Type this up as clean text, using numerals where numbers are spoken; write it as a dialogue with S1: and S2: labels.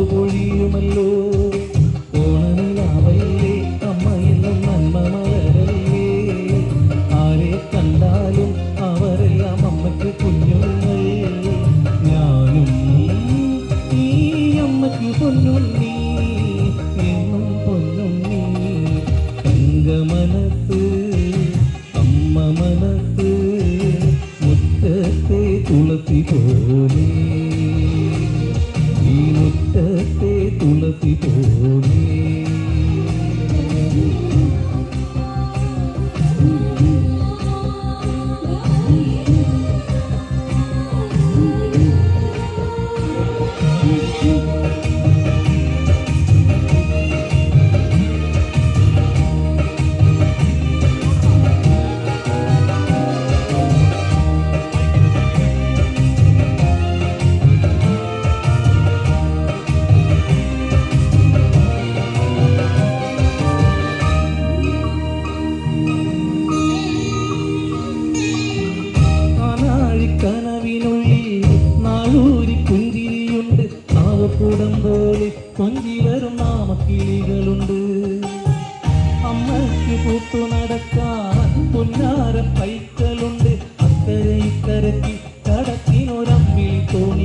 S1: പൊഴിയുമല്ലോ. ഓണനിലാവല്ലേ അമ്മയെന്നും നന്മ മലരല്ലേ. ആരെ കണ്ടാലും അവരെല്ലാം അമ്മയ്ക്ക് കുഞ്ഞുങ്ങൾ. ഞാനും ഈ അമ്മയ്ക്ക് പൊന്നുണ്ണി, എന്നും പൊന്നുണ്ണി. തങ്കമനസ് അമ്മ മനസ്സ് മുറ്റത്തെ തുളസി പോലെ, ഈ മുറ്റത്തെ തുളസി പോലെ. കനവിനുള്ളിൽ നാളൂരി പുഞ്ചിരിയുണ്ട്. നാവക്കൂടം പോലെ കൊഞ്ചി വരും നാമക്കിളികളുണ്ട്. അമ്മയ്ക്ക് പൂത്തു നടക്കാൻ പൊന്നാര പൈക്കളുണ്ട്. അക്കരെ ഇക്കരയ്ക്ക് കടക്കിനൊരമ്പിളി തോണി